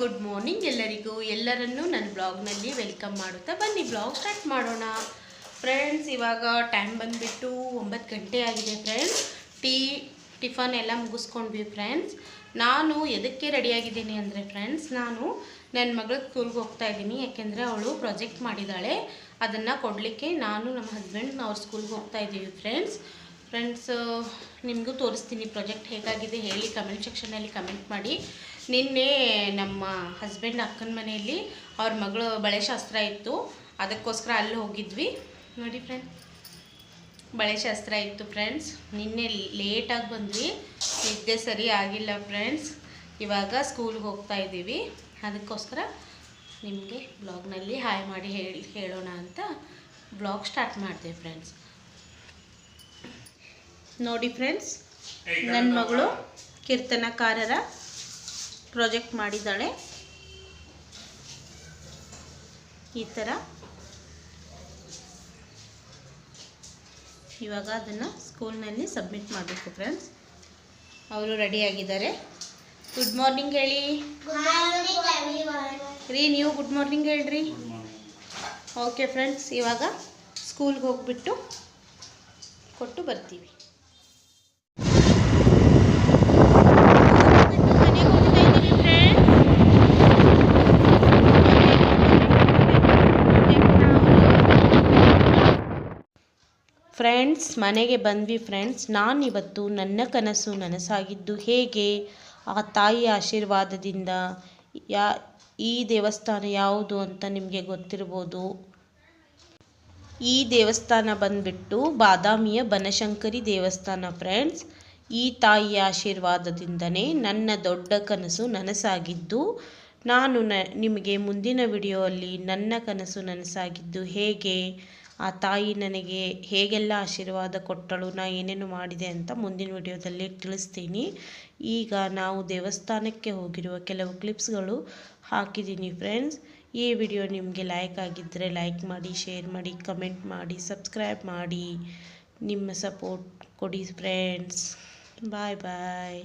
Good morning ಎಲ್ಲರಿಗೂ. ಎಲ್ಲರನ್ನೂ ನನ್ನ ಬ್ಲಾಗ್ನಲ್ಲಿ ವೆಲ್ಕಮ್ ಮಾಡುತ್ತಾ ಬನ್ನಿ ಬ್ಲಾಗ್ ಸ್ಟಾರ್ಟ್ ಮಾಡೋಣ ಫ್ರೆಂಡ್ಸ್. ಇವಾಗ ಟೈಮ್ ಬಂದುಬಿಟ್ಟು 9 ಗಂಟೆ ಆಗಿದೆ ಫ್ರೆಂಡ್ಸ್. ಟಿಫನ್ ಎಲ್ಲ ಮುಗಿಸ್ಕೊಂಡ್ವಿ ಫ್ರೆಂಡ್ಸ್. ನಾನು ಎದಕ್ಕೆ ರೆಡಿಯಾಗಿದ್ದೀನಿ ಅಂದರೆ ಫ್ರೆಂಡ್ಸ್, ನಾನು ನನ್ನ ಮಗಳ ಸ್ಕೂಲ್ಗೆ ಹೋಗ್ತಾ ಇದ್ದೀನಿ. ಯಾಕೆಂದರೆ ಅವಳು ಪ್ರಾಜೆಕ್ಟ್ ಮಾಡಿದ್ದಾಳೆ, ಅದನ್ನು ಕೊಡಲಿಕ್ಕೆ ನಾನು ನಮ್ಮ ಹಸ್ಬೆಂಡ್ ಅವ್ರ ಸ್ಕೂಲ್ಗೆ ಹೋಗ್ತಾ ಇದ್ದೀವಿ ಫ್ರೆಂಡ್ಸ್. ನಿಮಗೂ ತೋರಿಸ್ತೀನಿ ಪ್ರಾಜೆಕ್ಟ್ ಹೇಗಾಗಿದೆ ಹೇಳಿ, ಕಮೆಂಟ್ ಸೆಕ್ಷನಲ್ಲಿ ಕಮೆಂಟ್ ಮಾಡಿ. ನಿನ್ನೆ ನಮ್ಮ ಹಸ್ಬೆಂಡ್ ಅಕ್ಕನ ಮನೆಯಲ್ಲಿ ಅವ್ರ ಮಗಳು ಬಳೆಶಾಸ್ತ್ರ ಇತ್ತು, ಅದಕ್ಕೋಸ್ಕರ ಅಲ್ಲಿ ಹೋಗಿದ್ವಿ. ನೋಡಿ ಫ್ರೆಂಡ್ಸ್, ಬಳೆಶಾಸ್ತ್ರ ಇತ್ತು ಫ್ರೆಂಡ್ಸ್. ನಿನ್ನೆ ಲೇಟಾಗಿ ಬಂದ್ವಿ, ನಿದ್ದೆ ಸರಿ ಆಗಿಲ್ಲ ಫ್ರೆಂಡ್ಸ್. ಇವಾಗ ಸ್ಕೂಲ್ಗೆ ಹೋಗ್ತಾ ಇದ್ದೀವಿ, ಅದಕ್ಕೋಸ್ಕರ ನಿಮಗೆ ಬ್ಲಾಗ್ನಲ್ಲಿ ಹಾಯ್ ಮಾಡಿ ಹೇಳೋಣ ಅಂತ ಬ್ಲಾಗ್ ಸ್ಟಾರ್ಟ್ ಮಾಡ್ತೀವಿ ಫ್ರೆಂಡ್ಸ್. ನೋಡಿ ಫ್ರೆಂಡ್ಸ್, ನನ್ನ ಮಗಳು ಕೀರ್ತನಕಾರರ ಪ್ರಾಜೆಕ್ಟ್ ಮಾಡಿದ್ದಾಳೆ. ಈ ಥರ ಇವಾಗ ಅದನ್ನು ಸ್ಕೂಲ್ನಲ್ಲಿ ಸಬ್ಮಿಟ್ ಮಾಡಬೇಕು ಫ್ರೆಂಡ್ಸ್. ಅವರು ರೆಡಿಯಾಗಿದ್ದಾರೆ. ಗುಡ್ ಮಾರ್ನಿಂಗ್ ಹೇಳಿ ರೀ, ನೀವು ಗುಡ್ ಮಾರ್ನಿಂಗ್ ಹೇಳ್ರಿ. ಓಕೆ ಫ್ರೆಂಡ್ಸ್, ಇವಾಗ ಸ್ಕೂಲ್ಗೆ ಹೋಗ್ಬಿಟ್ಟು ಕೊಟ್ಟು ಬರ್ತೀವಿ. ಫ್ರೆಂಡ್ಸ್, ಮನೆಗೆ ಬಂದ್ವಿ ಫ್ರೆಂಡ್ಸ್. ನಾನಿವತ್ತು ನನ್ನ ಕನಸು ನನಸಾಗಿದ್ದು ಹೇಗೆ, ಆ ತಾಯಿಯ ಆಶೀರ್ವಾದದಿಂದ. ಈ ದೇವಸ್ಥಾನ ಯಾವುದು ಅಂತ ನಿಮಗೆ ಗೊತ್ತಿರ್ಬೋದು. ಈ ದೇವಸ್ಥಾನ ಬಂದ್ಬಿಟ್ಟು ಬಾದಾಮಿಯ ಬನಶಂಕರಿ ದೇವಸ್ಥಾನ ಫ್ರೆಂಡ್ಸ್. ಈ ತಾಯಿಯ ಆಶೀರ್ವಾದದಿಂದನೇ ನನ್ನ ದೊಡ್ಡ ಕನಸು ನನಸಾಗಿದ್ದು. ನಾನು ನಿಮಗೆ ಮುಂದಿನ ವಿಡಿಯೋಲ್ಲಿ ನನ್ನ ಕನಸು ನನಸಾಗಿದ್ದು ಹೇಗೆ, ಆ ತಾಯಿ ನನಗೆ ಹೇಗೆಲ್ಲ ಆಶೀರ್ವಾದ ಕೊಟ್ಟಳು, ನಾ ಏನೇನು ಮಾಡಿದೆ ಅಂತ ಮುಂದಿನ ವಿಡಿಯೋದಲ್ಲಿ ತಿಳಿಸ್ತೀನಿ. ಈಗ ನಾವು ದೇವಸ್ಥಾನಕ್ಕೆ ಹೋಗಿರುವ ಕೆಲವು ಕ್ಲಿಪ್ಸ್ಗಳು ಹಾಕಿದ್ದೀನಿ ಫ್ರೆಂಡ್ಸ್. ಈ ವಿಡಿಯೋ ನಿಮಗೆ ಲೈಕ್ ಆಗಿದ್ದರೆ ಲೈಕ್ ಮಾಡಿ, ಶೇರ್ ಮಾಡಿ, ಕಮೆಂಟ್ ಮಾಡಿ, ಸಬ್ಸ್ಕ್ರೈಬ್ ಮಾಡಿ. ನಿಮ್ಮ ಸಪೋರ್ಟ್ ಕೊಡಿ ಫ್ರೆಂಡ್ಸ್. ಬಾಯ್ ಬಾಯ್.